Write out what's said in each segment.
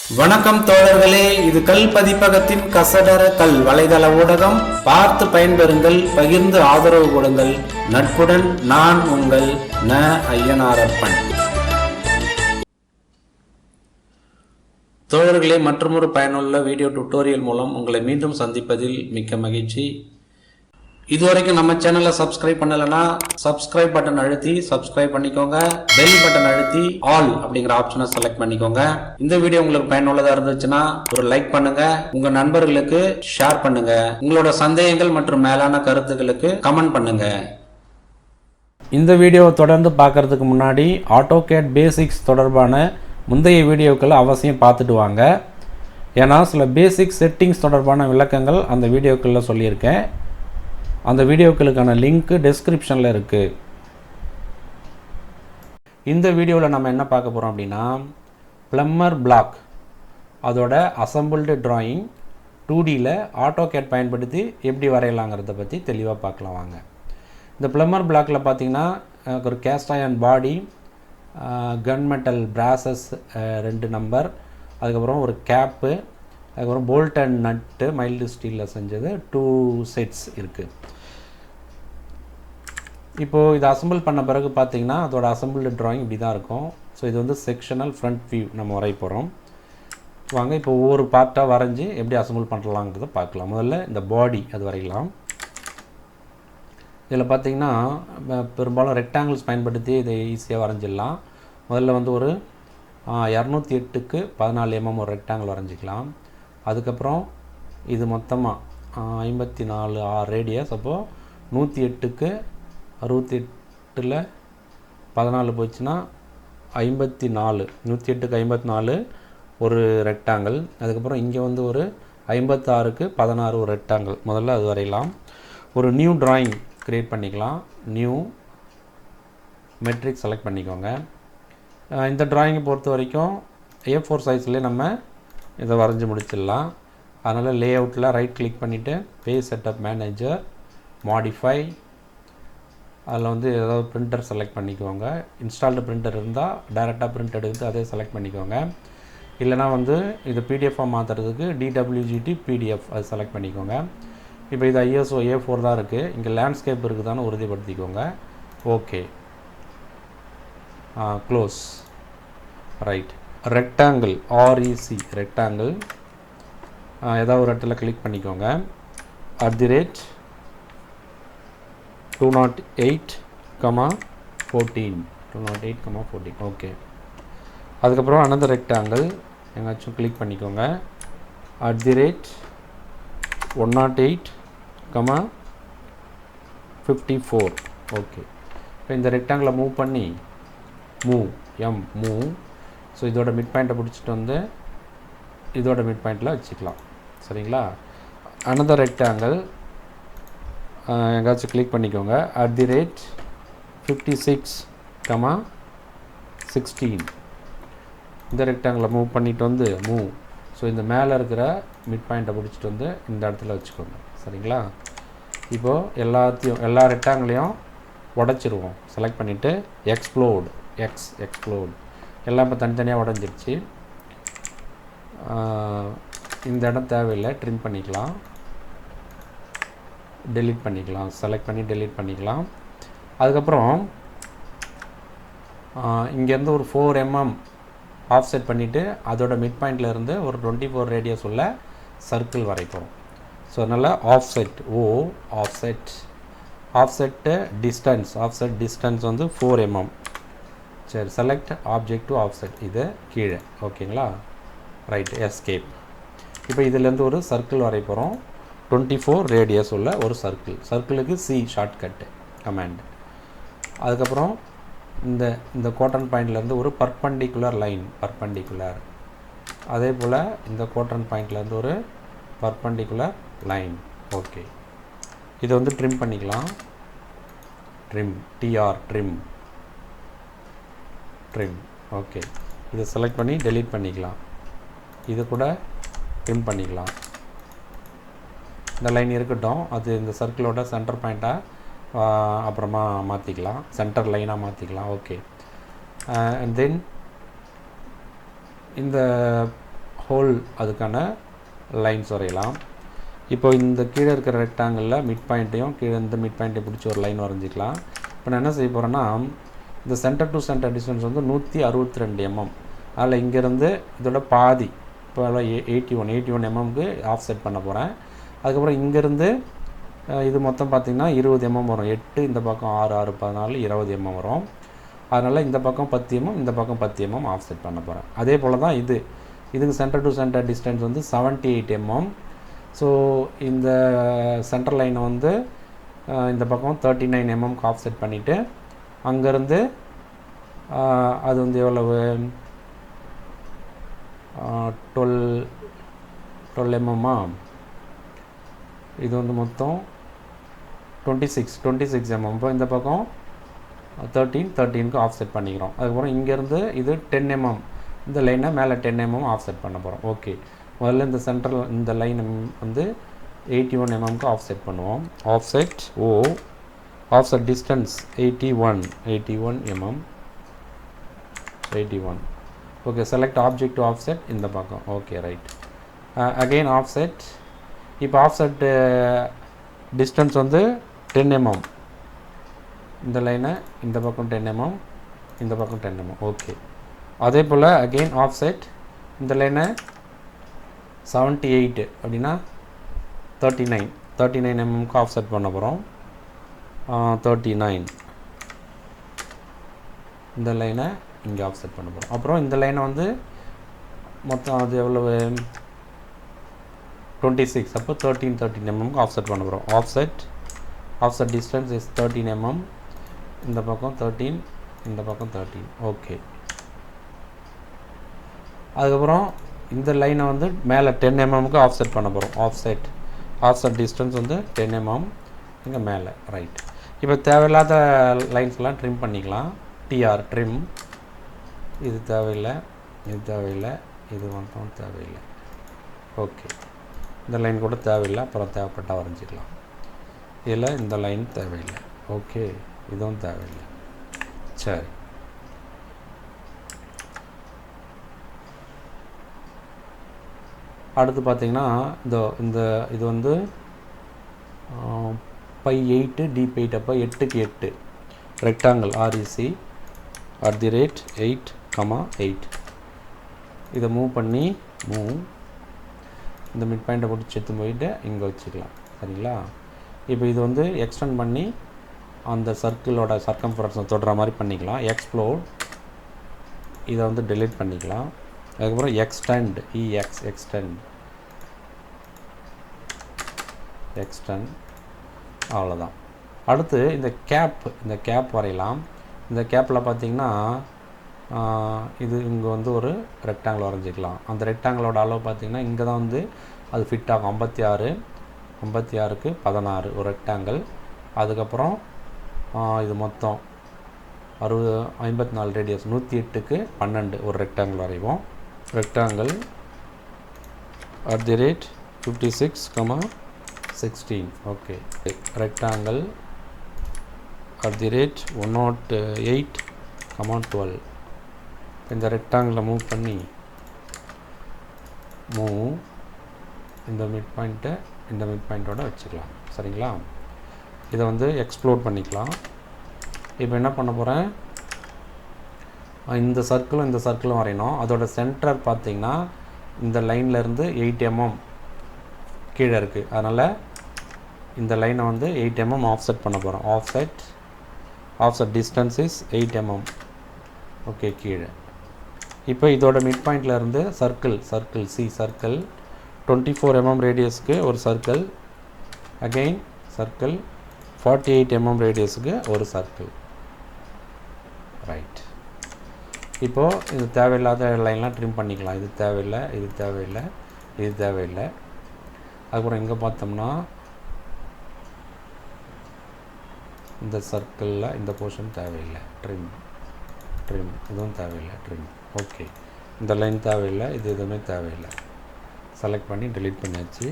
வணக்கம் தோழர்களே, இது கல் பதிப்பகத்தின் கசடர கல் வலைதள ஊடகம். பார்த்து பயன்பெறுங்கள், பகிர்ந்து ஆதரவு கொடுங்கள். நட்புடன் நான் உங்கள் ஐயனாரப்பன். தோழர்களே, மற்றொரு பயனுள்ள வீடியோ டுட்டோரியல் மூலம் உங்களை மீண்டும் சந்திப்பதில் மிக்க மகிழ்ச்சி. இதுவரைக்கும் நம்ம சேனலை சப்ஸ்கிரைப் பண்ணலைன்னா சப்ஸ்கிரைப் பட்டன் அழுத்தி சப்ஸ்கிரைப் பண்ணிக்கோங்க. பெல் பட்டன் அழுத்தி ஆல் அப்படிங்கிற ஆப்ஷனை செலக்ட் பண்ணிக்கோங்க. இந்த வீடியோ உங்களுக்கு பயனுள்ளதா இருந்துச்சுன்னா ஒரு லைக் பண்ணுங்க, உங்க நண்பர்களுக்கு ஷேர் பண்ணுங்க, உங்களோட சந்தேகங்கள் மற்றும் மேலான கருத்துக்களுக்கு கமெண்ட் பண்ணுங்க. இந்த வீடியோவை தொடர்ந்து பார்க்கறதுக்கு முன்னாடி ஆட்டோகேட் பேசிக்ஸ் தொடர்பான முந்தைய வீடியோக்களை அவசியம் பார்த்துட்டு வாங்க. ஏன்னா சில பேசிக் செட்டிங்ஸ் தொடர்பான விளக்கங்கள் அந்த வீடியோக்களில் சொல்லியிருக்கேன். அந்த வீடியோக்களுக்கான லிங்க்கு டெஸ்கிரிப்ஷனில் இருக்குது. இந்த வீடியோவில் நம்ம என்ன பார்க்க போகிறோம் அப்படின்னா, ப்ளம்மர் பிளாக் அதோட அசம்பிள்டு டிராயிங் 2Dயில் ஆட்டோகேட் பயன்படுத்தி எப்படி வரையலாங்கிறத பற்றி தெளிவாக பார்க்கலாம் வாங்க. இந்த ப்ளம்மர் பிளாக்கில் பார்த்திங்கன்னா ஒரு கேஸ்ட் அயர்ன் பாடி, கன் மெட்டல் பிராசஸ் 2 நம்பர், அதுக்கப்புறம் ஒரு கேப்பு, அதுக்கப்புறம் போல்ட் அண்ட் நட்டு மைல்டு ஸ்டீலில் செஞ்சது 2 செட்ஸ் இருக்குது. இப்போது இதை அசம்பிள் பண்ண பிறகு பார்த்திங்கன்னா அதோட அசம்பிள்டு ட்ராயிங் இப்படி தான் இருக்கும். ஸோ இது வந்து செக்ஷனல் ஃப்ரண்ட் வியூ நம்ம வரைய போகிறோம் வாங்க. இப்போ ஒவ்வொரு பார்ட்டாக வரைஞ்சி எப்படி அசம்பிள் பண்ணலாங்கிறத பார்க்கலாம். முதல்ல இந்த பாடி அது வரையலாம். இதில் பார்த்திங்கன்னா பெரும்பாலும் ரெக்டாங்கிள்ஸ் பயன்படுத்தி இதை ஈஸியாக வரைஞ்சிடலாம். முதல்ல வந்து ஒரு 208க்கு 14 mm ஒரு ரெக்டாங்கிள் வரைஞ்சிக்கலாம். அதுக்கப்புறம் இது மொத்தமாக 54 ரேடியஸ். அப்போது 108க்கு 68ல் 14 போச்சுன்னா 54, 108க்கு 54 ஒரு ரெக்டாங்கிள். அதுக்கப்புறம் இங்கே வந்து ஒரு 56க்கு 16 ஒரு ரெக்டாங்கிள். முதல்ல அது வரையலாம். ஒரு நியூ டிராயிங் க்ரியேட் பண்ணிக்கலாம். நியூ மெட்ரிக் செலக்ட் பண்ணிக்கோங்க. இந்த டிராயிங்கை பொறுத்த வரைக்கும் A4 சைஸ்லேயே நம்ம இதை வரைஞ்சி முடிச்சிடலாம். அதனால் லே அவுட்டில் ரைட் கிளிக் பண்ணிவிட்டு பேஜ் செட்டப் மேனேஜர், மாடிஃபை, அதில் வந்து ஏதாவது பிரிண்டர் செலக்ட் பண்ணிக்கோங்க. இன்ஸ்டால்டு பிரிண்டர் இருந்தால் டைரெக்டாக பிரிண்ட் எடுத்து அதே செலக்ட் பண்ணிக்கோங்க. இல்லைனா வந்து இது பிடிஎஃபாக மாற்றுறதுக்கு DWGT PDF அது செலக்ட் பண்ணிக்கோங்க. இப்போ இது ISO A4 தான் இருக்குது. இங்கே லேண்ட்ஸ்கேப் இருக்குதான்னு உறுதிப்படுத்திக்கோங்க. Okay, close. Right, rectangle REC rectangle ஏதாவது ஒரு இடத்துல கிளிக் பண்ணிக்கோங்க. @ 208, 14 ஓகே. அதுக்கப்புறம் another ரெக்டாங்கிள் எங்காச்சும் கிளிக் பண்ணிக்கோங்க. @ 108, 54 ஓகே. இப்போ இந்த ரெக்டாங்கிளை மூவ் பண்ணி மூவ். ஸோ இதோட மிட் பாயிண்ட்டை பிடிச்சிட்டு வந்து இதோட மிட் பாயிண்டில் வச்சுக்கலாம். சரிங்களா? another ரெக்டாங்கிள் எங்காச்சும் கிளிக் பண்ணிக்கோங்க. @ 56, 16 இந்த ரெக்டாங்கிளை மூவ் பண்ணிட்டு வந்து ஸோ இந்த மேலே இருக்கிற மிட் பாயிண்ட்டை பிடிச்சிட்டு வந்து இந்த இடத்துல வச்சுக்கோங்க. சரிங்களா? இப்போது எல்லா ரெக்டாங்கிளையும் உடச்சிருவோம். செலக்ட் பண்ணிவிட்டு எக்ஸ்ப்ளோர்டு எல்லாம் இப்போ தனித்தனியாக உடஞ்சிருச்சு. இந்த இடம் தேவையில்லை, ட்ரிம் பண்ணிக்கலாம், டெலீட் பண்ணிக்கலாம். செலக்ட் பண்ணி டெலீட் பண்ணிக்கலாம். அதுக்கப்புறம் இங்கேருந்து ஒரு 4 mm ஆஃப்செட் பண்ணிவிட்டு அதோட மிட் பாயிண்டில் இருந்து ஒரு 24 ரேடியஸ் உள்ள சர்க்கிள் வரைப்போம். ஸோ அதனால் ஆஃப்செட்டு டிஸ்டன்ஸ் வந்து 4 mm. சரி, செலக்ட் ஆப்ஜெக்ட் டு ஆஃப்செட், இது கீழே. ஓகேங்களா? Right, escape. இப்போ இதிலேருந்து ஒரு சர்க்கிள் வரைப்போகிறோம். 24 ரேடியஸ் உள்ள ஒரு சர்க்கிளுக்கு C ஷார்ட்கட்டு கமாண்ட். அதுக்கப்புறம் இந்த குவாட்ரண்ட் பாயிண்ட்லேருந்து ஒரு பர்பண்டிகுலர் லைன், அதே போல் இந்த குவாட்ரண்ட் பாயிண்ட்லேருந்து ஒரு பர்பண்டிகுலர் லைன். ஓகே, இதை வந்து ட்ரிம் பண்ணிக்கலாம். Trim okay. இதை செலக்ட் பண்ணி டெலீட் பண்ணிக்கலாம். இது கூட ட்ரிம் பண்ணிக்கலாம். இந்த லைன் இருக்கட்டும், அது இந்த சர்க்கிளோட சென்டர் பாயிண்ட்டாக அப்புறமா மாற்றிக்கலாம், சென்டர் லைனாக மாற்றிக்கலாம். ஓகே, அண்ட் தென் இந்த ஹோல் அதுக்கான லைன்ஸ் வரையலாம். இப்போ இந்த கீழே இருக்கிற ரெக்டாங்கிளில் மிட் பாயிண்ட்டையும் கீழே இந்த மிட் பாயிண்ட்டையும் பிடிச்சி ஒரு லைன் வரைஞ்சிக்கலாம். இப்போ நான் என்ன செய்ய போகிறேன்னா, இந்த சென்டர் டு சென்டர் டிஸ்டன்ஸ் வந்து 162 mm. அதில் இங்கேருந்து இதோட பாதி இப்போ 81 mmக்கு ஆஃப் செட் பண்ண போகிறேன். அதுக்கப்புறம் இங்கேருந்து இது மொத்தம் பார்த்திங்கன்னா 20 mm வரும். 8 இந்த பக்கம் 6 6 14 20 mm வரும். அதனால் இந்த பக்கம் 10 mm இந்த பக்கம் 10 mm ஆஃப் செட் பண்ண போகிறேன். அதே போல் தான் இதுக்கு சென்டர் டு சென்டர் டிஸ்டன்ஸ் வந்து 78 mm. ஸோ இந்த சென்டர் லைனை வந்து இந்த பக்கம் 39 mmக்கு ஆஃப் செட் பண்ணிவிட்டு அங்கேருந்து அது வந்து எவ்வளவு 12 mm. இது வந்து மொத்தம் 26 mm. இப்போ இந்த பக்கம் 13க்கு ஆஃப் செட் பண்ணிக்கிறோம். அதுக்கப்புறம் இங்கேருந்து இது 10 mm, இந்த லைனை மேலே 10 mm ஆஃப் செட் பண்ண போகிறோம். ஓகே, முதல்ல இந்த சென்டர் இந்த லைன் வந்து 81 mmக்கு ஆஃப் செட் பண்ணுவோம். Offset offset distance 81 mm. 81. Okay, select object to offset இந்த பக்கம். Okay, right. Again offset. இப்போ ஆஃப்செட் டிஸ்டன்ஸ் வந்து 10 mm. இந்த லைனை இந்த பக்கம் 10 mm, இந்த பக்கம் 10 mm. ஓகே, அதே போல் அகெயின் ஆஃப்செட் இந்த லைனை 78 அப்படின்னா 39 mmக்கு ஆஃப்செட் பண்ண போகிறோம். 39 இந்த லைனை இங்கே ஆஃப்செட் பண்ண போகிறோம். அப்புறம் இந்த லைனை வந்து மொத்தம் அது எவ்வளவு 26, அப்போ 13 mmக்கு ஆஃப்செட் பண்ண போகிறோம். Offset distance is 13 mm. இந்த பக்கம் 13, இந்த பக்கம் 13. ஓகே, அதுக்கப்புறம் இந்த லைனை வந்து மேலே 10 mmக்கு ஆஃப்செட் பண்ண போகிறோம். ஆஃப்செட் டிஸ்டன்ஸ் வந்து 10 mm இங்கே மேலே. ரைட். இப்போ தேவையில்லாத லைன்ஸ்லாம் ட்ரிம் பண்ணிக்கலாம். ட்ரிம். இது தேவையில்லை, இது தேவையில்லை, இது மட்டும் தேவையில்லை. ஓகே, இந்த லைன் கூட தேவையில்லை, அப்புறம் தேவைப்பட்டால் வரைஞ்சிக்கலாம். இதில் இந்த லைன் தேவையில்லை. ஓகே, இதுவும் தேவையில்லை. சரி, அடுத்து பார்த்திங்கன்னா இது வந்து பை 8 டீப் 8, அப்போ 8க்கு 8 ரெக்டாங்கிள் REC @8, இதை மூவ் இந்த மிட் பாயிண்ட்டை பிடிச்சி எடுத்து போயிட்டு இங்கே வச்சுக்கலாம். சரிங்களா? இப்போ இது வந்து எக்ஸ்டெண்ட் பண்ணி அந்த சர்க்கிளோட சர்க்கம்ஃபரன்ஸை தொடுற மாதிரி பண்ணிக்கலாம். எக்ஸ்ப்ளோர், இதை வந்து டெலீட் பண்ணிக்கலாம். அதுக்கப்புறம் எக்ஸ்டெண்ட், எக்ஸ்டெண்ட், அவ்வளோதான். அடுத்து இந்த கேப் வரையலாம். இந்த கேப்பில் பார்த்திங்கன்னா இது இங்கே வந்து ஒரு ரெக்டாங்கிள் வரைஞ்சிக்கலாம். அந்த ரெக்டாங்கிளோட அளவு பார்த்திங்கன்னா இங்கே தான் வந்து அது ஃபிட் ஆகும். 56க்கு 16 ஒரு ரெக்டாங்கிள். அதுக்கப்புறம் இது மொத்தம் 54 ரேடியஸ் 108க்கு 12 ஒரு ரெக்டாங்கிள் வரைவோம். ரெக்டாங்கிள் @56, 16. Okay, rectangle @108, 12. இந்த ரெக்டாங்கிளை மூவ் பண்ணி இந்த மிட் பாயிண்ட்டோட வச்சுக்கலாம். சரிங்களா? இதை வந்து எக்ஸ்ப்ளோர் பண்ணிக்கலாம். இப்போ என்ன பண்ண போகிறேன், இந்த சர்க்கிளும் வரையணும். அதோட சென்டர் பார்த்திங்கன்னா இந்த லைன்லேருந்து 8 mm கீழே இருக்குது. அதனால் இந்த லைனை வந்து 8 mm ஆஃப்செட் பண்ண போகிறோம். Offset distance is 8 mm. Okay, கீழே. இப்போ இதோட மிட் பாயிண்ட்லேருந்து சர்க்கிள் 24 mm ரேடியஸ்க்கு ஒரு சர்க்கிள். அகெயின் சர்க்கிள் 48 mm ரேடியஸுக்கு ஒரு சர்க்கிள். ரைட். இப்போது இது தேவையில்லாத லைன்லாம் ட்ரிம் பண்ணிக்கலாம். இது தேவையில்லை, இது தேவையில்லை, இது தேவையில்லை. அதுக்கப்புறம் இங்கே பார்த்தோம்னா இந்த சர்க்கிளில் இந்த போர்ஷன் தேவையில்லை, ட்ரிம், இதுவும் தேவையில்லை, ட்ரிம். ஓகே, இந்த லைன் தேவையில்லை, இது எதுவுமே தேவையில்லை. செலக்ட் பண்ணி டெலீட் பண்ணியாச்சு.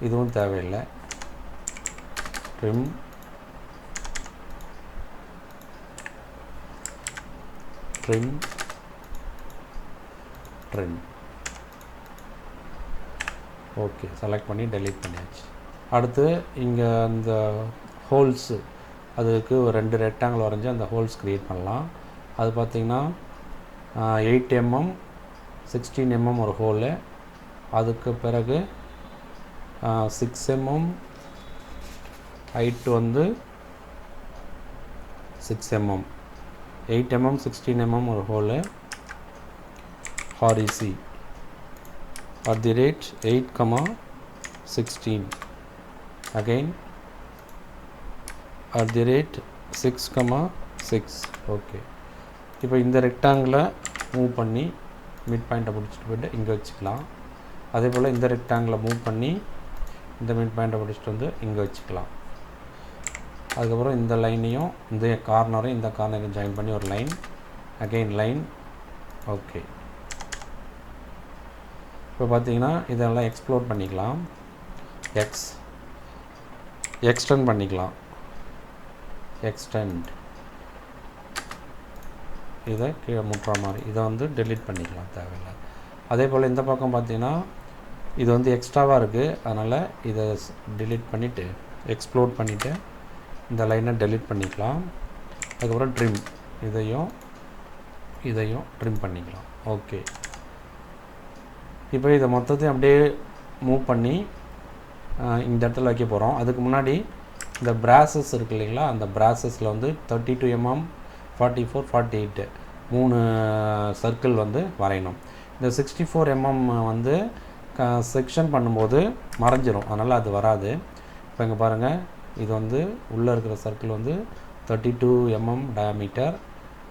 இதுவும் தேவையில்லை, ட்ரிம், ஓகே, செலக்ட் பண்ணி டெலீட் பண்ணியாச்சு. அடுத்து இங்கே அந்த ஹோல்ஸு அதுக்கு ஒரு 2 ரெக்டாங்கிள் வரைஞ்சி அந்த ஹோல்ஸ் க்ரியேட் பண்ணலாம். அது பார்த்திங்கன்னா 8 mm 16 mm ஒரு ஹோலு, அதுக்கு பிறகு 6 mm ஹைட்டு வந்து 6 mm 8 mm 16 mm ஒரு ஹோலு, REC @8, 16 again @6, ஓகே. இப்போ இந்த ரெக்டாங்கிளை மூவ் பண்ணி மிட் பாயிண்ட்டை பிடிச்சிட்டு போய்ட்டு இங்கே வச்சுக்கலாம். அதே போல் இந்த ரெக்டாங்கிளை மூவ் பண்ணி இந்த மிட் பாயிண்ட்டை பிடிச்சிட்டு வந்து இங்கே வச்சுக்கலாம். அதுக்கப்புறம் இந்த லைனையும் இந்த கார்னரையும் இந்த கார்னரையும் ஜாயின் பண்ணி ஒரு லைன், அகெயின் லைன், ஓகே. இப்போ பார்த்தீங்கன்னா இதெல்லாம் எக்ஸ்ப்ளோர் பண்ணிக்கலாம், எக்ஸ்டெண்ட் பண்ணிக்கலாம், எக்ஸ்டெண்ட் இதை கீழே முட்டுற மாதிரி இதை வந்து டெலீட் பண்ணிக்கலாம், தேவையில்லை. அதே போல் இந்த பக்கம் பார்த்திங்கன்னா இது வந்து எக்ஸ்ட்ராவாக இருக்குது, அதனால் இதை டெலீட் பண்ணிவிட்டு எக்ஸ்ப்ளோர் பண்ணிவிட்டு இந்த லைனை டெலீட் பண்ணிக்கலாம். அதுக்கப்புறம் ட்ரிம் இதையும் ட்ரிம் பண்ணிக்கலாம், ஓகே. இப்போ இதை மொத்தத்தையும் அப்படியே மூவ் பண்ணி இந்த இடத்துல வைக்க போகிறோம். அதுக்கு முன்னாடி இந்த பிராசஸ் இருக்குது இல்லைங்களா, அந்த பிராசஸில் வந்து 32 mm 44 48 3 சர்க்கிள் வந்து வரையணும். இந்த 64 mm வந்து செக்ஷன் பண்ணும்போது மறைஞ்சிரும், அதனால் அது வராது. இப்போ இங்கே பாருங்கள், இது வந்து உள்ளே இருக்கிற சர்க்கிள் வந்து 32 mm டயாமீட்டர்,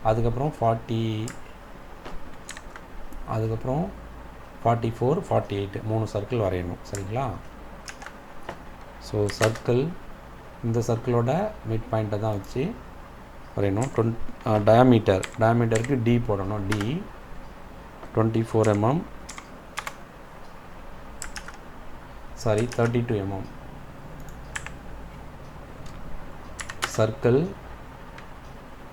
அதுக்கப்புறம் 44 48 3 சர்க்கிள் வரையணும், சரிங்களா. ஸோ சர்க்கிள் இந்த சர்க்கிளோட மிட் பாயிண்ட்டை தான் வச்சு வரையணும். டயாமீட்டருக்கு D போடணும், D 24 mm 32 mm சர்க்கிள்.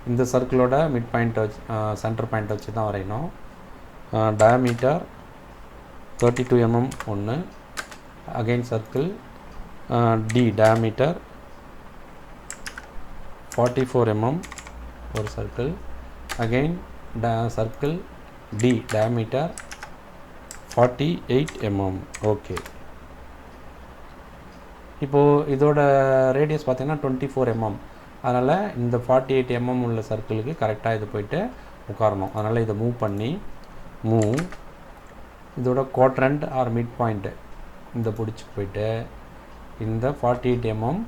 இந்த சர்க்கிளோட மிட் பாயிண்ட்டை வச்சு சென்டர் பாயிண்ட்டை வச்சு தான் வரையணும். டயாமீட்டர் 32 mm ஒன்று, again circle D diameter 44 mm ஒரு circle, again circle D diameter 48 mm, okay. இப்போது இதோட ரேடியஸ் பார்த்திங்கன்னா 24 mm, அதனால் இந்த 48 mm உள்ள சர்க்கிளுக்கு கரெக்டாக இது போயிட்டு உட்காரணும். அதனால் இதை மூவ் பண்ணி இதோட குவாட்ரண்ட் ஆர் மிட் பாயிண்ட்டு இந்த பிடிச்சி போயிட்டு இந்த 48 mm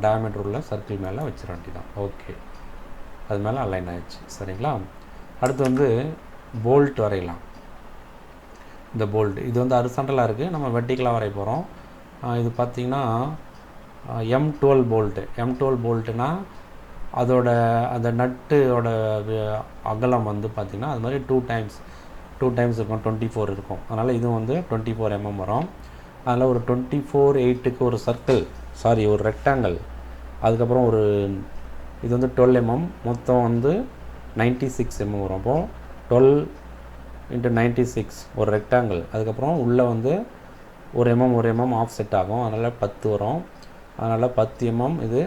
டயாமீட்டர் உள்ள சர்க்கிள் மேலே வச்சிட வேண்டியதான், ஓகே. அது மேலே அலைன் ஆயிடுச்சு, சரிங்களா. அடுத்து வந்து போல்ட் வரையலாம். இந்த போல்ட் இது வந்து ஹரிசாண்டலாக இருக்குது, நம்ம வெர்டிக்கலாக வரைய போகிறோம். இது பார்த்திங்கன்னா M12 போல்ட்டு. M12 போல்ட்டுனா அதோட அந்த நட்டோட அகலம் வந்து பார்த்திங்கன்னா அது மாதிரி 2 times இருக்கும், 24 இருக்கும். அதனால் இதுவும் வந்து 24 mm வரும். அதில் ஒரு 24/8க்கு ஒரு சர்க்கிள், ஒரு ரெக்டாங்கிள், அதுக்கப்புறம் ஒரு இது வந்து 12 mm, மொத்தம் வந்து 96 mm வரும். அப்போது 12 × 96 ஒரு ரெக்டாங்கிள், அதுக்கப்புறம் உள்ளே வந்து ஒரு mm ஆஃப் செட் ஆகும், அதனால் 10 வரும். அதனால் 10 mm இது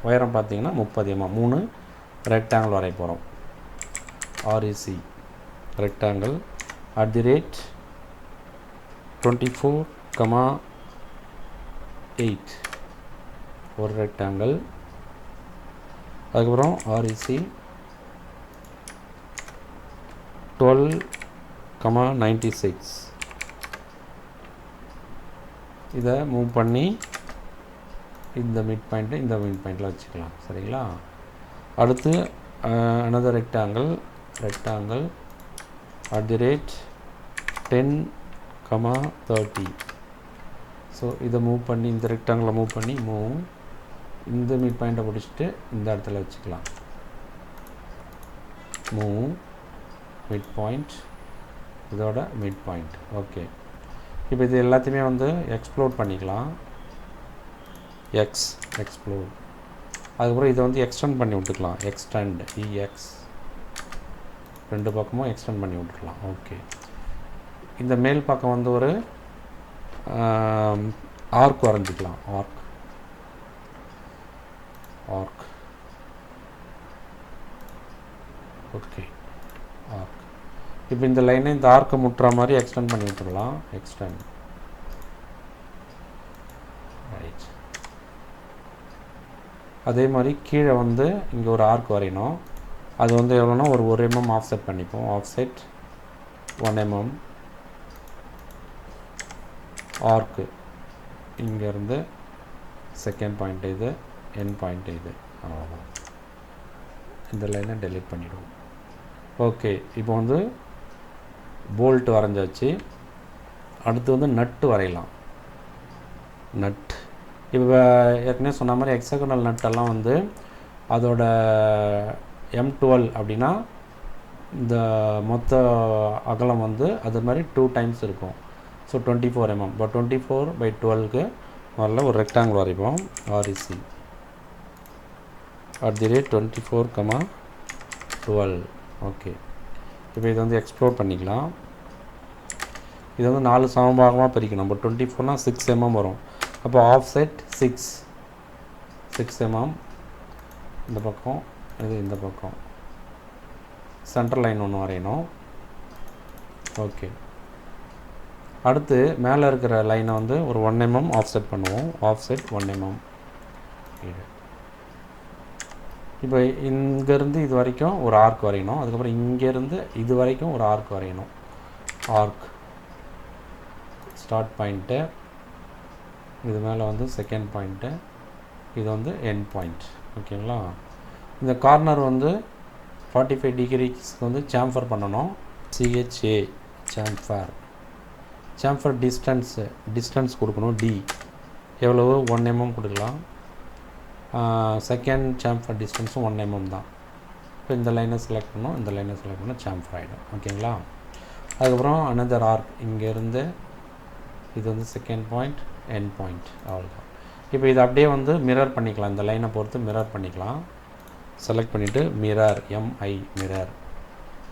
உயரம் பார்த்திங்கன்னா 30 mm 3 ரெக்டாங்கிள் வரைய போகிறோம். REC ரெக்டாங்கிள் @24,8 ஒரு ரெக்டாங்கிள், அதுக்கப்புறம் REC 12,96 இதை மூவ் பண்ணி இந்த மிட் பாயிண்ட்டில் வச்சுக்கலாம், சரிங்களா. அடுத்து another ரெக்டாங்கிள் @10,30 ஸோ இதை மூவ் பண்ணி இந்த ரெக்டாங்கிளை மூவ் பண்ணி இந்த மிட் பாயிண்ட்டை பிடிச்சிட்டு இந்த இடத்துல வச்சுக்கலாம். மிட் பாயிண்ட் இதோட மிட் பாயிண்ட், ஓகே. இப்போ இது எல்லாத்தையுமே வந்து எக்ஸ்ப்ளோர் பண்ணிக்கலாம், எக்ஸ்ப்ளோர். அதுக்கப்புறம் இதை வந்து எக்ஸ்டெண்ட் பண்ணி விட்டுக்கலாம், எக்ஸ்டெண்ட் EX 2 பக்கமும் எக்ஸ்டெண்ட் பண்ணி விட்டுக்கலாம், ஓகே. இந்த மேல் பக்கம் வந்து ஒரு ஆர்க் வரைஞ்சிக்கலாம். Arc okay, arc. இப்போ இந்த லைனை இந்த ஆர்க்கை முட்டுற மாதிரி எக்ஸ்டெண்ட் பண்ணி விட்டுடலாம். Extend, right. அதே மாதிரி கீழே வந்து இங்கே ஒரு ஆர்க் வரையணும். அது வந்து எவ்வளோனா ஒரு 1 mm ஆஃப்செட் பண்ணிப்போம். Offset 1 mm. ஆர்க்கு இங்கேருந்து செகண்ட் பாயிண்ட் இது, என் பாயிண்ட் இது, அவ்வளோதான். இந்த லைனை டெலீட் பண்ணிவிடுவோம். ஓகே, இப்போ வந்து போல்ட் வரைஞ்சாச்சு. அடுத்து வந்து நட்டு வரையலாம். நட் இப்போ ஏற்கனவே சொன்ன மாதிரி ஹெக்ஸாகனல் நட்டெல்லாம் வந்து அதோட M12 அப்படின்னா இந்த மொத்த அகலம் வந்து அது மாதிரி 2 times இருக்கும். So 24 mm. இப்போ 24/12க்கு முதல்ல ஒரு ரெக்டாங்கிள் வரைப்போம். REC @24,12. ஓகே, இப்போ இதை வந்து எக்ஸ்ப்ளோர் பண்ணிக்கலாம். இதை வந்து 4 சமபாகமாக பிரிக்கணும். இப்போ 24னா 6 mm வரும். அப்போ ஆஃப்செட் 6 mm இந்த பக்கம், இது இந்த பக்கம். சென்டர் லைன் ஒன்று வரையணும். ஓகே, அடுத்து மேலே இருக்கிற லைனை வந்து ஒரு 1 mm ஆஃப்செட் பண்ணுவோம். Offset 1 mm. இப்போ இங்கேருந்து இது வரைக்கும் ஒரு ஆர்க் வரையணும். அதுக்கப்புறம் இங்கேருந்து இது வரைக்கும் ஒரு ஆர்க் வரையணும். ஆர்க் ஸ்டார்ட் பாயிண்ட்டு, இது மேலே வந்து செகண்ட் பாயிண்ட்டு, இது வந்து எண்ட் பாயிண்ட். ஓகேங்களா? இந்த கார்னர் வந்து 45 degreesக்கு வந்து சாம்ஃபர் பண்ணணும். CHA சாம்ஃபர் டிஸ்டன்ஸ் கொடுக்கணும். D எவ்வளவு? 1 mm கொடுக்கலாம். செகண்ட் சாம்ஃபர் டிஸ்டன்ஸும் 1 mm தான். இப்போ இந்த லைனை செலக்ட் பண்ணோம், இந்த லைனை செலக்ட் பண்ணால் சாம்ஃபர் ஆகிடும். ஓகேங்களா? அதுக்கப்புறம் அனதர் ஆர்க் இங்கேருந்து இது வந்து செகண்ட் பாயிண்ட், எண்ட் பாயிண்ட், அவ்வளோதான். இப்போ இதை அப்படியே வந்து மிரர் பண்ணிக்கலாம். இந்த லைனை பொறுத்து மிரர் பண்ணிக்கலாம். செலக்ட் பண்ணிவிட்டு mirror, MI mirror.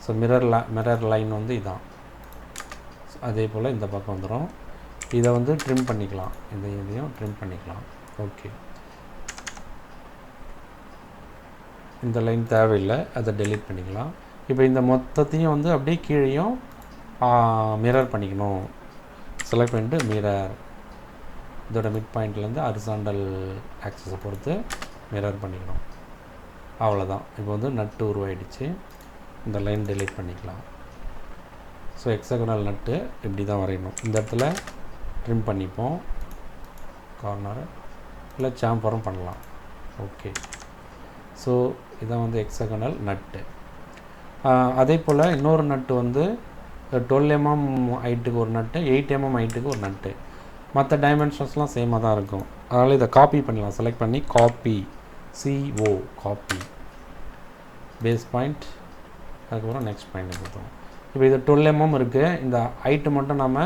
So mirror line வந்து இதான். அதே போல் இந்த பக்கம் வந்துடும். இதை வந்து ட்ரிம் பண்ணிக்கலாம். இதையும் ட்ரிம் பண்ணிக்கலாம். ஓகே, இந்த லைன் தேவையில்லை, அதை டெலீட் பண்ணிக்கலாம். இப்போ இந்த மொத்தத்தையும் வந்து அப்படியே கீழேயும் மிரர் பண்ணிக்கணும். செலக்ட் பண்ணிட்டு மிரர், இதோட மிட் பாயிண்ட்லேருந்து ஹரிசாண்டல் ஆக்சஸை பொறுத்து மிரர் பண்ணிக்கணும். அவ்வளோதான். இப்போ வந்து நட்டு உருவாயிடுச்சு. இந்த லைன் டெலீட் பண்ணிக்கலாம். ஸோ ஹெக்ஸாகனல் நட்டு இப்படி தான் வரையணும். இந்த இடத்துல ட்ரிம் பண்ணிப்போம் கார்னரை, இல்லை சாம்பரும் பண்ணலாம். ஓகே, ஸோ இதான் வந்து ஹெக்ஸாகனல் நட்டு. அதே போல் இன்னொரு நட்டு வந்து 12 mm ஹைட்டுக்கு ஒரு நட்டு, 8 mm ஹைட்டுக்கு ஒரு நட்டு. மற்ற டைமென்ஷன்ஸ்லாம் சேமாக தான் இருக்கும். அதனால் இதை காப்பி பண்ணலாம். செலக்ட் பண்ணி copy, CO copy, base point, அதுக்கப்புறம் நெக்ஸ்ட் பாயிண்ட் கொடுத்தோம். இப்போ இது 12 mm இருக்குது. இந்த ஹைட்டு மட்டும் நம்ம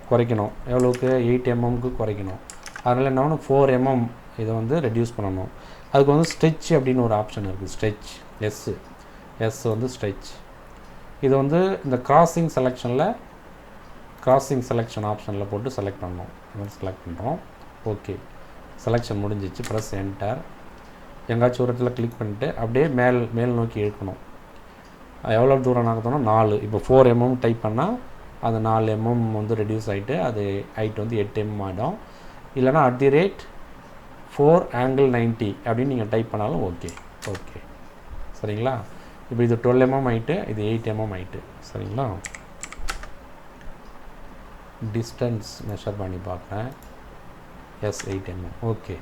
குறைக்கணும். எவ்வளோக்கு? 8 mmக்கு குறைக்கணும். அதனால் என்ன பண்ணணும்? 4 mm இதை வந்து ரெடியூஸ் பண்ணணும். அதுக்கு வந்து ஸ்ட்ரெச் அப்படின்னு ஒரு ஆப்ஷன் இருக்குது. ஸ்ட்ரெச் எஸ் வந்து ஸ்ட்ரெச். இது வந்து இந்த கிராசிங் செலெக்ஷன் ஆப்ஷனில் போட்டு செலக்ட் பண்ணணும். செலக்ட் பண்ணுறோம். ஓகே, செலெக்ஷன் முடிஞ்சிச்சு. Press enter. எங்காச்சும் ஒரு இடத்துல கிளிக் பண்ணிவிட்டு அப்படியே மேல் நோக்கி இழுக்கணும். எவ்வளோ தூரம் நகர்த்தோன்னா 4. இப்போ 4 mm டைப் பண்ணால் அது 4 mm வந்து ரெடியூஸ் ஆகிட்டு அது ஹைட் வந்து 8 mm ஆகிடும். இல்லைனா @4 ∠90 அப்படின்னு நீங்கள் டைப் பண்ணாலும் ஓகே. சரிங்களா? இப்போ இது 12 mm ஹைட்டு, இது 8 mm ஹைட்டு. சரிங்களா? டிஸ்டன்ஸ் மெஷர் பண்ணி பார்க்குறேன். 8 mm. ஓகே,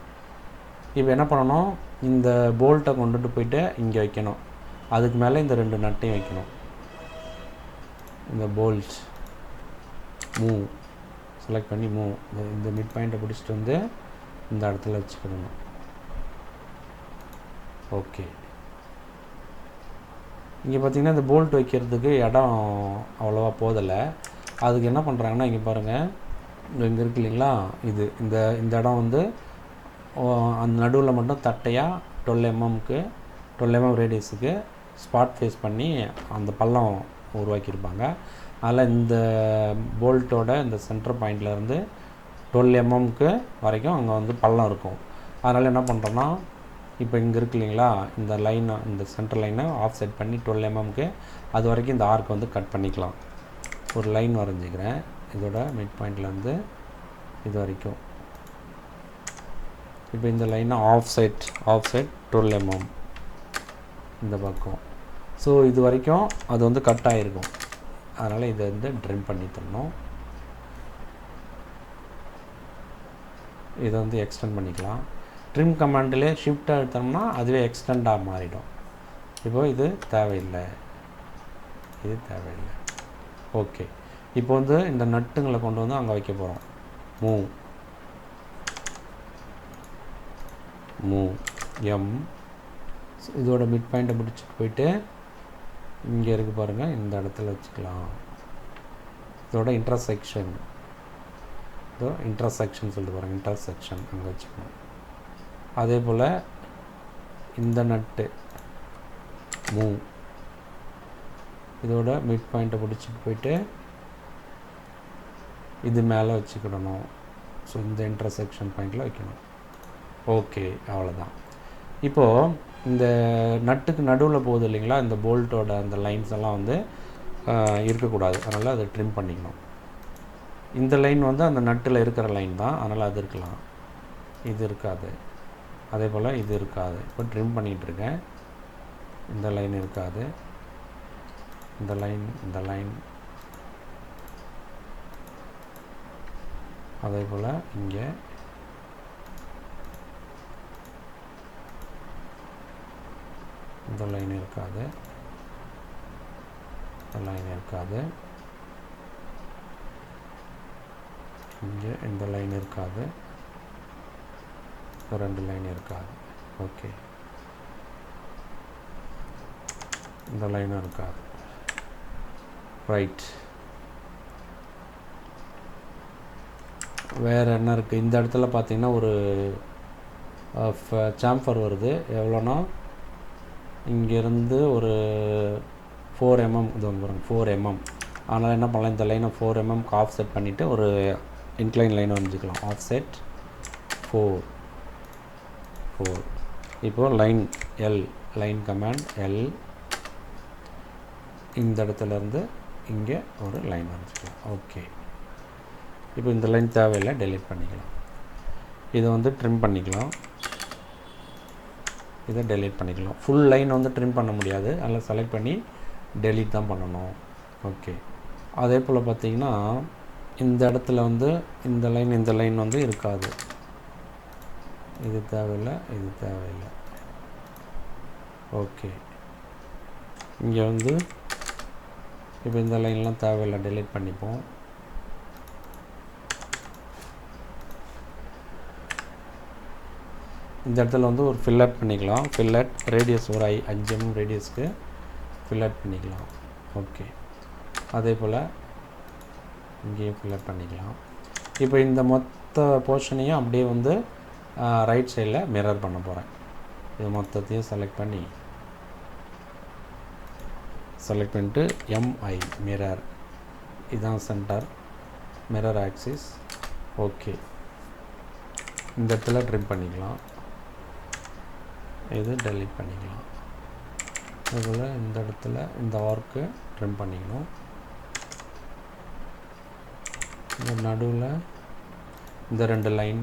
இப்போ என்ன பண்ணணும்? இந்த போல்ட்டை கொண்டுட்டு போயிட்டு இங்கே வைக்கணும். அதுக்கு மேலே இந்த 2 நட்டையும் வைக்கணும். இந்த போல்ட் மூவ் செலக்ட் பண்ணி இந்த மிட் பாயிண்ட்டை பிடிச்சிட்டு வந்து இந்த இடத்துல வச்சுக்கணும். ஓகே, இங்கே பார்த்திங்கன்னா இந்த போல்ட் வைக்கிறதுக்கு இடம் அவ்வளோவா போதலை. அதுக்கு என்ன பண்ணுறாங்கன்னா, இங்கே பாருங்கள், இங்கே இருக்கு இல்லைங்களா, இந்த இடம் வந்து அந்த நடுவில் மட்டும் தட்டையாக 12 mm ரேடியஸுக்கு ஸ்பாட் ஃபேஸ் பண்ணி அந்த பள்ளம் உருவாக்கியிருப்பாங்க. அதில் இந்த போல்ட்டோட இந்த சென்டர் பாயிண்ட்லேருந்து 12 mm வரைக்கும் அங்கே வந்து பள்ளம் இருக்கும். அதனால் என்ன பண்ணுறோன்னா, இப்போ இங்கே இருக்கு இல்லைங்களா, இந்த லைனை, இந்த சென்டர் லைனை ஆஃப் செட் பண்ணி 12 mm அது வரைக்கும் இந்த ஆர்க் வந்து கட் பண்ணிக்கலாம். ஒரு லைன் வரைஞ்சிக்கிறேன். இதோட மிட் பாயிண்ட்லேருந்து இது வரைக்கும். இப்போ இந்த லைனை ஆஃப் செட் 12 mm இந்த பக்கம். ஸோ இது வரைக்கும் அது வந்து கட் ஆகிருக்கும். அதனால் இதை வந்து ட்ரிம் பண்ணி தரணும். இதை வந்து எக்ஸ்டெண்ட் பண்ணிக்கலாம். ட்ரிம் கமாண்டிலே ஷிஃப்ட்டாக எடுத்தோம்னா அதுவே எக்ஸ்டெண்டாக மாறிடும். இப்போது இது தேவையில்லை, இது தேவையில்லை. ஓகே, இப்போ வந்து இந்த நட்டுங்களை கொண்டு வந்து அங்கே வைக்க போகிறோம். Move M. இதோட மிட் பாயிண்ட்டை பிடிச்சிட்டு போயிட்டு இங்கே இருக்கு பாருங்கள், இந்த இடத்துல வச்சுக்கலாம். இதோட இன்டர்செக்ஷன் சொல்லிட்டு பாருங்கள், இன்டர்செக்ஷன் அங்கே வச்சுக்கணும். அதே போல் இந்த நட்டு மூவ், இதோட மிட் பாயிண்ட்டை பிடிச்சிட்டு போயிட்டு இது மேலே வச்சுக்கிடணும். ஸோ இந்த இன்டர்செக்ஷன் பாயிண்டில் வைக்கணும். ஓகே, அவ்வளோதான். இப்போது இந்த நட்டுக்கு நடுவில் போகுது இல்லைங்களா, இந்த போல்ட்டோட அந்த லைன்ஸ் எல்லாம் வந்து இருக்கக்கூடாது. அதனால் அதை ட்ரிம் பண்ணிக்கணும். இந்த லைன் வந்து அந்த நட்டில் இருக்கிற லைன் தான், அதனால் அது இருக்கலாம். இது இருக்காது. அதே போல் இது இருக்காது. இப்போ ட்ரிம் பண்ணிகிட்ருக்கேன். இந்த லைன் இருக்காது. இந்த லைன் அதே போல் இங்கே இந்த லைன் இருக்காது. இந்த லைன் இருக்காது. இங்கே இந்த லைன் இருக்காது. ரெண்டு லைன் இருக்காது. ஓகே, இந்த லைனும் இருக்காது. ரைட். வேறு என்ன இருக்குது? இந்த இடத்துல பார்த்திங்கன்னா ஒரு சாம்ஃபர் வருது. எவ்வளோனா இங்கேருந்து ஒரு 4 mm, இது வந்து பாருங்கள் 4 mm. அதனால் என்ன பண்ணலாம், இந்த லைனை 4 mm ஆஃப் செட் பண்ணிவிட்டு ஒரு இன்க்ளைன் லைனை வரைஞ்சிக்கலாம். Of set 4. இப்போது line L, line command L, இந்த இடத்துலேருந்து இங்கே ஒரு லைன் வரைஞ்சிக்கலாம். ஓகே, இப்போ இந்த லைன் தேவையில்லை, டெலீட் பண்ணிக்கலாம். இதை வந்து ட்ரிம் பண்ணிக்கலாம். இதை டெலீட் பண்ணிக்கலாம். ஃபுல் லைன் வந்து ட்ரிம் பண்ண முடியாது, அதில் செலக்ட் பண்ணி டெலீட் தான் பண்ணணும். ஓகே, அதே போல் பார்த்திங்கன்னா இந்த இடத்துல வந்து இந்த லைன் வந்து இருக்காது. இது தேவையில்லை, இது தேவையில்லை. ஓகே, இங்கே வந்து இப்போ இந்த லைன்லாம் தேவையில்லை, டெலீட் பண்ணிப்போம். இந்த இடத்துல வந்து ஒரு ஃபில்லட் பண்ணிக்கலாம். ஃபில்லட் ரேடியஸ் ஒரு 5 mm ரேடியஸ்க்கு ஃபில்லட் பண்ணிக்கலாம். ஓகே, அதே போல் இங்கேயும் ஃபில்லட் பண்ணிக்கலாம். இப்போ இந்த மொத்த போர்ஷனையும் அப்படியே வந்து ரைட் சைடில் மிரர் பண்ண போகிறேன். இது மொத்தத்தையும் செலக்ட் பண்ணிட்டு MI மிரர், இதுதான் சென்டர் மிரர் ஆக்சிஸ். ஓகே, இந்த இடத்துல ட்ரிம் பண்ணிக்கலாம். இது டெலீட் பண்ணிக்கலாம். அதுபோல் இந்த இடத்துல இந்த ஆர்க்கு ட்ரிம் பண்ணிக்கணும். இந்த நடுவில் இந்த 2 லைன்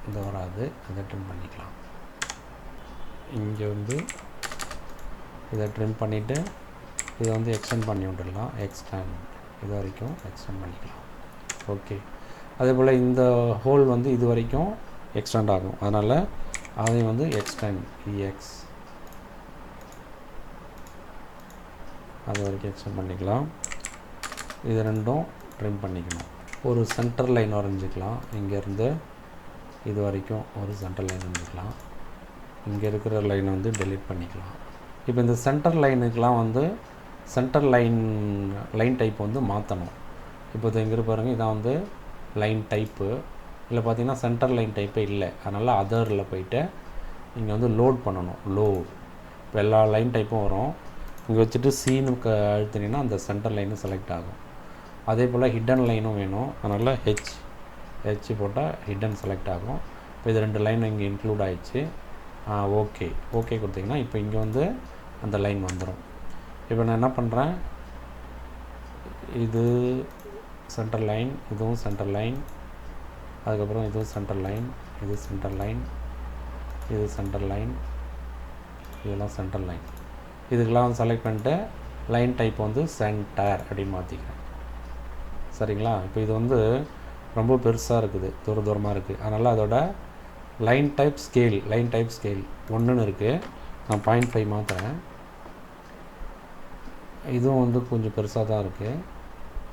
இந்த வராது, அதை ட்ரிம் பண்ணிக்கலாம். இங்கே வந்து இதை ட்ரிம் பண்ணிவிட்டு இதை வந்து எக்ஸ்டெண்ட் பண்ணி விட்டுடலாம். எக்ஸ்டெண்ட் இது வரைக்கும் எக்ஸ்டெண்ட் பண்ணிக்கலாம். ஓகே, அதே போல் இந்த ஹோல் வந்து இது வரைக்கும் எக்ஸ்டெண்ட் ஆகும். அதனால் அதையும் வந்து எக்ஸ்டெண்ட் EX அது வரைக்கும் எக்ஸ்டெண்ட் பண்ணிக்கலாம். இது ரெண்டும் ட்ரிம் பண்ணிக்கணும். ஒரு சென்டர் லைன் வரைஞ்சிக்கலாம். இங்கேருந்து இது வரைக்கும் ஒரு சென்டர் லைன் வரைஞ்சிக்கலாம். இங்கே இருக்கிற லைனை வந்து டெலீட் பண்ணிக்கலாம். இப்போ இந்த சென்டர் லைனுக்கெலாம் வந்து சென்டர் லைன் டைப் வந்து மாற்றணும். இப்போ இது எங்கே பாருங்கள், இதான் வந்து லைன் டைப்பு. இல்லை பார்த்திங்கன்னா சென்டர் லைன் டைப்பே இல்லை. அதனால் அதரில் போயிட்டு இங்கே வந்து லோட் பண்ணணும். லோட், இப்போ எல்லா லைன் டைப்பும் வரும். இங்கே வச்சுட்டு சீனு அழுத்தினீங்கன்னா அந்த சென்டர் லைனு செலக்ட் ஆகும். அதே போல் ஹிடன் லைனும் வேணும், அதனால் ஹெச் போட்டால் ஹிடன் செலக்ட் ஆகும். இப்போ இது 2 லைன் இங்கே இன்க்ளூட் ஆகிடுச்சு. ஓகே கொடுத்திங்கன்னா இப்போ இங்கே வந்து அந்த லைன் வந்துடும். இப்போ நான் என்ன பண்ணுறேன், இது சென்டர் லைன், இதுவும் சென்டர் லைன், அதுக்கப்புறம் இதுவும் சென்டர் லைன், இது சென்டர் லைன், இது சென்டர் லைன், இதெல்லாம் சென்டர் லைன். இதுக்கெல்லாம் செலக்ட் பண்ணிட்டு லைன் டைப் வந்து சென்டர் அப்படின்னு மாற்றிக்கிறேன். சரிங்களா? இப்போ இது வந்து ரொம்ப பெருசாக இருக்குது, தூரமாக இருக்குது, அதனால் அதோட லைன் டைப் ஸ்கேல் 1ன்னு இருக்குது. நான் 0.5 மாற்றுறேன். இதுவும் வந்து கொஞ்சம் பெருசாக தான் இருக்குது,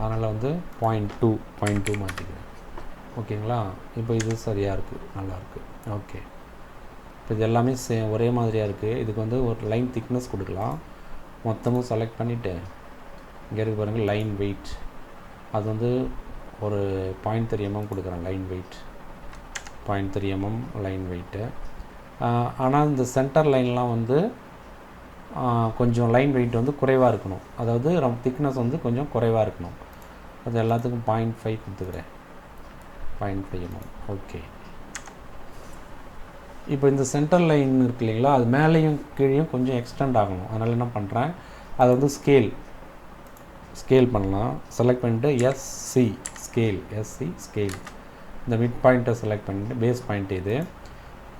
அதனால் வந்து 0.2 மாற்றிக்கிறேன். ஓகேங்களா? இப்போ இது சரியாக இருக்குது, நல்லாயிருக்கு. ஓகே, இப்போ இது எல்லாமே ஒரே மாதிரியாக இருக்குது. இதுக்கு வந்து ஒரு லைன் திக்னஸ் கொடுக்கலாம். மொத்தமும் செலக்ட் பண்ணிவிட்டு இங்கே இருக்க பாருங்கள் லைன் வெயிட், அது வந்து ஒரு 0.3 mm கொடுக்குறேன். Line wait 0.3 mm line weight. ஆனால் இந்த சென்டர் லைன்லாம் வந்து கொஞ்சம் லைன் வெயிட் வந்து குறைவாக இருக்கணும், அதாவது திக்னஸ் வந்து கொஞ்சம் குறைவாக இருக்கணும். அது எல்லாத்துக்கும் 0.5 கொடுத்துக்கிறேன், 0.5 mm. ஓகே, இப்போ இந்த சென்டர் லைன் இருக்கு இல்லைங்களா, அது மேலேயும் கீழேயும் கொஞ்சம் எக்ஸ்டெண்ட் ஆகணும். அதனால் என்ன பண்ணுறேன், அதை வந்து ஸ்கேல் பண்ணலாம். செலக்ட் பண்ணிவிட்டு எஸ்சி ஸ்கேல், இந்த மிட் பாயிண்ட்டை செலக்ட் பண்ணிவிட்டு பேஸ் பாயிண்ட் இது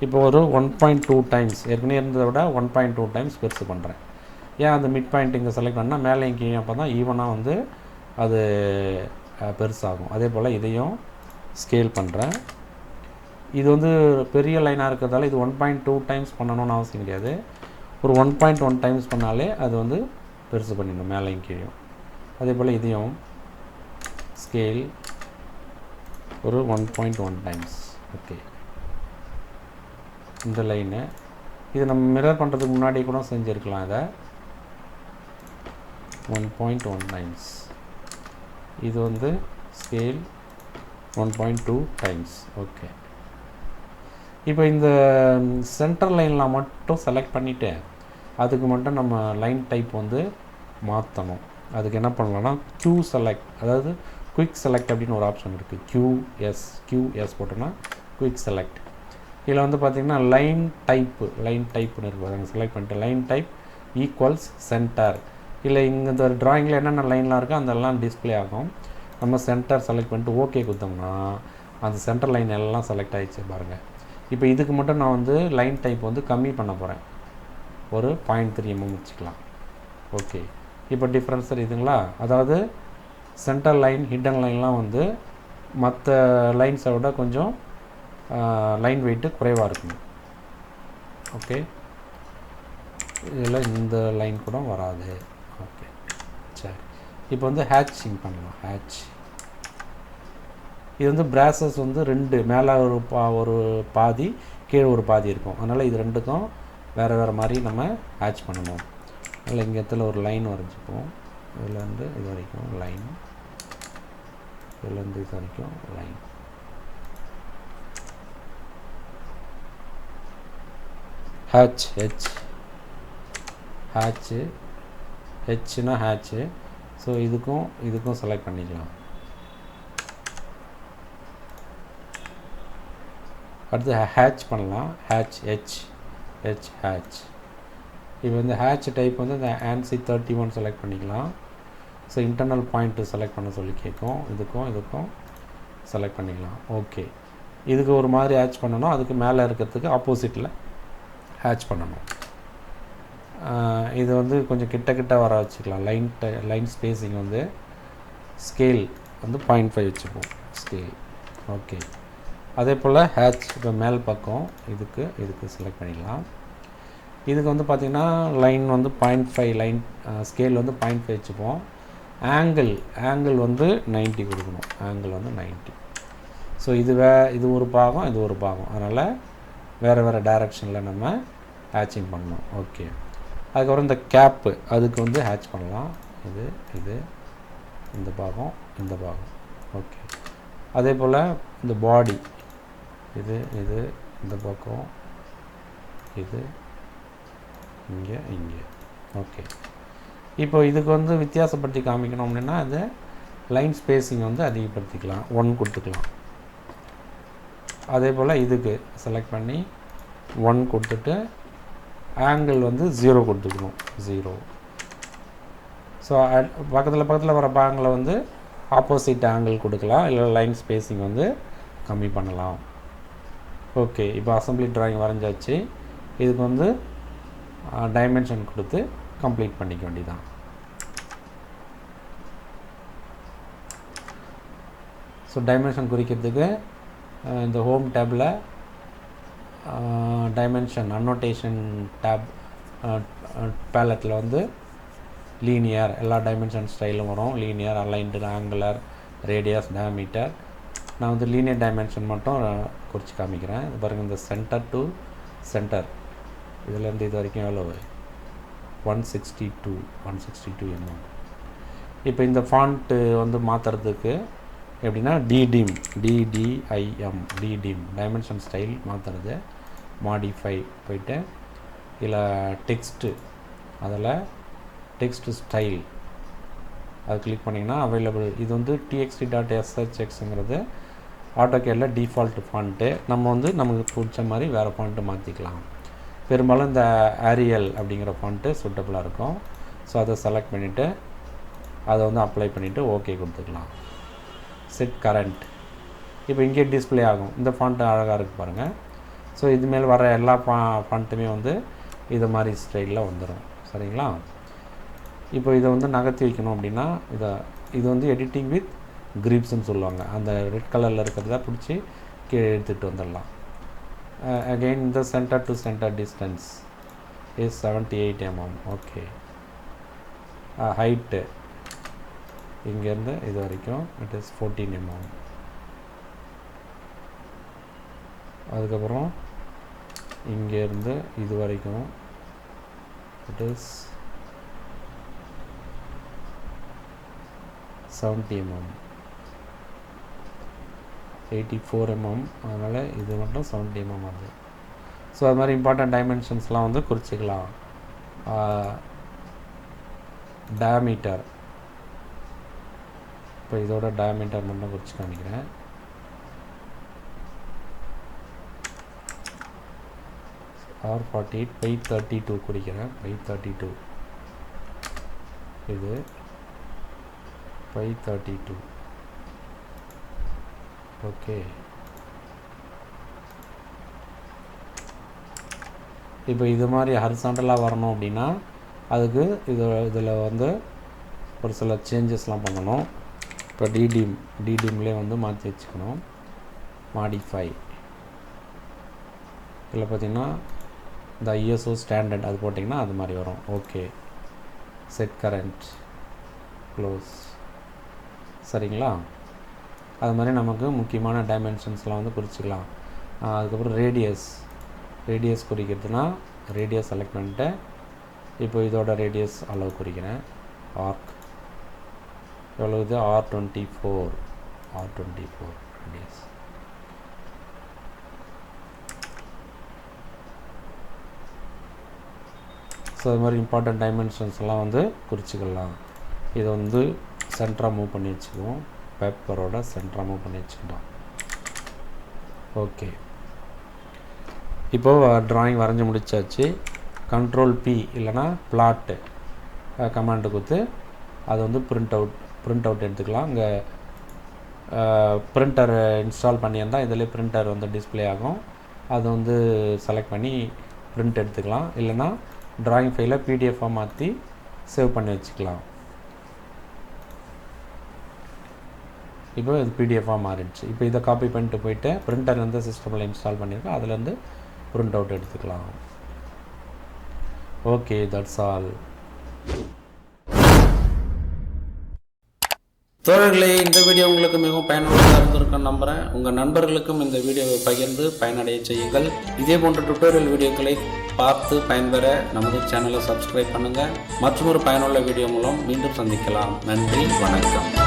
இப்போ ஒரு 1.2 டைம்ஸ் ஏற்கனவே இருந்ததை விட 1.2 டைம்ஸ் பெருசு பண்ணுறேன். ஏன் அந்த மிட் பாயிண்ட் இங்கே செலக்ட் பண்ணால் மேலே கீழே அப்போ தான் ஈவனாக வந்து அது பெருசாகும். அதே போல் இதையும் ஸ்கேல் பண்ணுறேன். இது வந்து பெரிய லைனாக இருக்கிறதால இது 1.2 டைம்ஸ் பண்ணணும்னு அவசியம் கிடையாது. ஒரு 1.1 டைம்ஸ் பண்ணாலே அது வந்து பெருசு பண்ணிடணும் மேலேயும் கீழே. அதே போல் இதையும் ஸ்கேல் ஒரு 1.1 டைம்ஸ். ஓகே, இந்த லைனு இது நம்ம மிரர் பண்ணுறதுக்கு முன்னாடி கூட செஞ்சுருக்கலாம். இதை 1.1 டைம்ஸ், இது வந்து ஸ்கேல் 1.2 டைம்ஸ். ஓகே, இப்போ இந்த சென்டர் லைனில் மட்டும் செலக்ட் பண்ணிவிட்டு அதுக்கு மட்டும் நம்ம லைன் டைப் வந்து மாற்றணும். அதுக்கு என்ன பண்ணலாம்னா Q செலக்ட், அதாவது குயிக் செலக்ட் அப்படின்னு ஒரு ஆப்ஷன் இருக்குது. QS போட்டோன்னா குயிக் செலக்ட். இதில் வந்து பார்த்திங்கன்னா லைன் டைப்னு இருக்குது, அதை செலக்ட் பண்ணிட்டு லைன் டைப் ஈக்குவல்ஸ் சென்டர். இல்லை இங்கே இந்த ட்ராயிங்கில் என்னென்ன லைன்லாம் இருக்கோ அதெல்லாம் டிஸ்பிளே ஆகும். நம்ம சென்டர் செலக்ட் பண்ணிட்டு ஓகே கொடுத்தோம்னா அந்த சென்டர் லைன் எல்லாம் செலக்ட் ஆகிடுச்சு பாருங்கள். இப்போ இதுக்கு மட்டும் நான் வந்து லைன் டைப் வந்து கம்மி பண்ண போகிறேன், ஒரு 0.3 mm வச்சுக்கலாம். ஓகே, இப்போ டிஃப்ரென்ஸ் தெரியுதுங்களா? அதாவது சென்டர் லைன் ஹிடன் லைன்லாம் வந்து மற்ற லைன்ஸை விட கொஞ்சம் லைன் வெயிட்டு குறைவாக இருக்கணும். ஓகே, இதில் இந்த லைன் கூட வராது. ஓகே, சரி, இப்போ வந்து ஹேட்சிங் பண்ணலாம். இது வந்து பிராசஸ் வந்து 2 மேலே ஒரு பாதி கீழே ஒரு பாதி இருக்கும், அதனால் இது ரெண்டுக்கும் வேறு மாதிரி நம்ம ஹேட்ச் பண்ணணும். அதில் இங்கே இடத்துல ஒரு லைன் வரைஞ்சிப்போம், இதுலேருந்து இது வரைக்கும் லைன், இதுலேருந்து இது வரைக்கும் லைன். ஹெச்னா ஹேட்சு. ஸோ இதுக்கும் செலக்ட் பண்ணிக்கலாம். அடுத்து ஹேட்ச் பண்ணலாம். ஹேட்ச். இப்போ இந்த ஹேட்ச் டைப் வந்து இந்த ANSI 31 செலக்ட் பண்ணிக்கலாம். ஸோ இன்டர்னல் பாயிண்ட்டு செலக்ட் பண்ண சொல்லி கேட்கும். இதுக்கும் செலக்ட் பண்ணிக்கலாம். ஓகே, இதுக்கு ஒரு மாதிரி ஹேட்ச் பண்ணணும், அதுக்கு மேலே இருக்கிறதுக்கு ஆப்போசிட்டில் ஹேட்ச் பண்ணணும். இது வந்து கொஞ்சம் கிட்ட வர வச்சுக்கலாம். லைன் ஸ்பேஸிங் வந்து ஸ்கேல் வந்து 0.5 வச்சுப்போம் ஸ்கேல். ஓகே, அதே போல் ஹேட்ச் இப்போ மேல் பக்கம் இதுக்கு செலக்ட் பண்ணிக்கலாம். இதுக்கு வந்து பார்த்திங்கன்னா லைன் வந்து 0.5 லைன் ஸ்கேல் வந்து 0.5 வச்சுப்போம். ஆங்கிள் வந்து 90 கொடுக்கணும். ஆங்கிள் வந்து 90. ஸோ இது ஒரு பாகம், இது ஒரு பாகம், அதனால் வேறு டைரக்ஷனில் நம்ம ஹேட்சிங் பண்ணணும். ஓகே, அதுக்கப்புறம் இந்த கேப்பு அதுக்கு வந்து ஹேட்ச் பண்ணலாம். இது இந்த பாகம். ஓகே, அதே போல் இந்த பாடி இது இந்த பக்கம், இது இங்கே. ஓகே, இப்போ இதுக்கு வந்து வித்தியாசப்படுத்தி காமிக்கணும் அப்படின்னா அது லைன் ஸ்பேஸிங் வந்து அதிகப்படுத்திக்கலாம், 1 கொடுத்துக்கலாம். அதே போல் இதுக்கு செலக்ட் பண்ணி 1 கொடுத்துட்டு ஆங்கிள் வந்து 0 கொடுத்துக்கணும், 0. ஸோ பக்கத்தில் வர பாங்கில் வந்து ஆப்போசிட் ஆங்கிள் கொடுக்கலாம், இல்லை லைன் ஸ்பேஸிங் வந்து கம்மி பண்ணலாம். ஓகே, இப்போ அசம்பிளி ட்ராயிங் வரைஞ்சாச்சு. இதுக்கு வந்து டைமென்ஷன் கொடுத்து கம்ப்ளீட் பண்ணிக்க வேண்டியதான். ஸோ டைமென்ஷன் குறிக்கிறதுக்கு இந்த ஹோம் டேப்பில் டைமென்ஷன் அன்னோட்டேஷன் டேப் பேலட்டில் வந்து லீனியர் எல்லா டைமென்ஷன் ஸ்டைலும் வரும். Linear, aligned, angular, radius, diameter. நான் வந்து லீனியர் டைமென்ஷன் மட்டும் குறித்து காமிக்கிறேன். இது பாருங்கள், இந்த சென்டர் டு சென்டர் இதுலேருந்து இது வரைக்கும் எவ்வளோ? 162 mm. இப்போ இந்த ஃபாண்ட்டு வந்து மாற்றுறதுக்கு எப்படின்னா டிடிம் டைமென்ஷன் ஸ்டைல் மாற்றுறது, மாடிஃபை போயிட்டு இல்லை டெக்ஸ்ட்டு, அதில் டெக்ஸ்ட் ஸ்டைல் அது கிளிக் பண்ணிங்கன்னா அவைலபிள். இது வந்து txt.shxங்கிறது ஆட்டோகேடில் டிஃபால்ட் ஃபாண்ட்டு. நம்ம வந்து நமக்கு பிடிச்ச மாதிரி வேறு ஃபாண்ட்டு மாற்றிக்கலாம். பெரும்பாலும் இந்த ஏரியல் அப்படிங்கிற ஃபாண்ட்டு சூட்டபுளாக இருக்கும். ஸோ அதை செலக்ட் பண்ணிவிட்டு அதை வந்து அப்ளை பண்ணிவிட்டு ஓகே கொடுத்துக்கலாம். Set current. இப்போ இங்கே டிஸ்பிளே ஆகும். இந்த ஃபாண்ட்டு அழகாக இருக்குது பாருங்கள். ஸோ இதுமேல் வர எல்லா ஃபாண்ட்டுமே வந்து இது மாதிரி ஸ்டைலில் வந்துடும். சரிங்களா? இப்போ இதை வந்து நகர்த்தி வைக்கணும் அப்படின்னா இது வந்து எடிட்டிங் வித் கிரிப்ஸ்ன்னு சொல்லுவாங்க. அந்த ரெட் கலரில் இருக்கிறத பிடிச்சி கீழே எடுத்துகிட்டு வந்துடலாம். அகெயின் இந்த centre to centre distance is 78 mm. Okay, height இங்கேருந்து இது வரைக்கும் இட் இஸ் 14 mm. அதுக்கப்புறம் இங்கேருந்து இது வரைக்கும் இட் இஸ் 70 mm. 84 mm. அதனால் இது மட்டும் 70 mm ஆகுது. ஸோ அது மாதிரி இம்பார்ட்டன்ட் டைமென்ஷன்ஸ்லாம் வந்து குறிச்சிக்கலாம். டயாமீட்டர், இப்போ இதோட டயாமீட்டர் மட்டும் குறித்து காமிக்கிறேன். R48 532 குறிக்கிறேன். 532 இது 532. ஓகே, இப்போ இது மாதிரி ஹரிசாண்டலாக வரணும் அப்படின்னா அதுக்கு இதில் வந்து ஒரு சில சேஞ்சஸ்லாம் பண்ணணும். இப்போ டிடிம்லேயே வந்து மாற்றி வச்சுக்கணும். மாடிஃபை இதில் பார்த்திங்கன்னா இந்த ISO ஸ்டாண்டர்ட் அது போட்டிங்கன்னா அது மாதிரி வரும். Okay, set current, close. சரிங்களா? அது மாதிரி நமக்கு முக்கியமான டைமென்ஷன்ஸ்லாம் வந்து குறிச்சிக்கலாம். அதுக்கப்புறம் ரேடியஸ் குறிக்கிறதுனா ரேடியஸ் செலக்ட் பண்ணிட்டு இப்போ இதோட ரேடியஸ் அளவு குறிக்கிறேன். ஆர்க் எவ்வளோ இது? R24 radius. ஸோ அது மாதிரி இம்பார்ட்டன்ட் டைமென்ஷன்ஸ்லாம் வந்து குறிச்சிக்கலாம். இதை வந்து சென்டராக மூவ் பண்ணி வச்சுக்குவோம். பேப்பரோட சென்டராக மூவ் பண்ணி வச்சுக்கிட்டோம். ஓகே, இப்போது ட்ராயிங் வரைஞ்சி முடிச்சாச்சு. Ctrl P இல்லைனா பிளாட்டு கமாண்டு கொடுத்து அதை வந்து பிரிண்ட் அவுட் எடுத்துக்கலாம். இங்கே பிரிண்டர் இன்ஸ்டால் பண்ணியிருந்தால் இதில் பிரிண்டர் வந்து டிஸ்பிளே ஆகும். அதை வந்து செலக்ட் பண்ணி பிரிண்ட் எடுத்துக்கலாம். இல்லைனா ட்ராயிங் ஃபைலை பிடிஎஃபாக மாற்றி சேவ் பண்ணி வச்சுக்கலாம். இப்போ இது பிடிஎஃபாக மாறிடுச்சு. இப்போ இதை காப்பி பண்ணிட்டு போயிட்டு பிரிண்டர் வந்து சிஸ்டமில் இன்ஸ்டால் பண்ணியிருக்கோம், அதுலேருந்து பிரிண்ட் அவுட் எடுத்துக்கலாம். Okay, that's all. தோழர்களே, இந்த வீடியோ உங்களுக்கு மிகவும் பயனுள்ளதாக இருந்திருக்குன்னு நம்புகிறேன். உங்கள் நண்பர்களுக்கும் இந்த வீடியோவை பகிர்ந்து பயனடைய செய்யுங்கள். இதே போன்ற டுட்டோரியல் வீடியோக்களை பார்த்து பயன்பெற நமது சேனலை சப்ஸ்கிரைப் பண்ணுங்கள். மற்றும் ஒரு பயனுள்ள வீடியோ மூலம் மீண்டும் சந்திக்கலாம். நன்றி, வணக்கம்.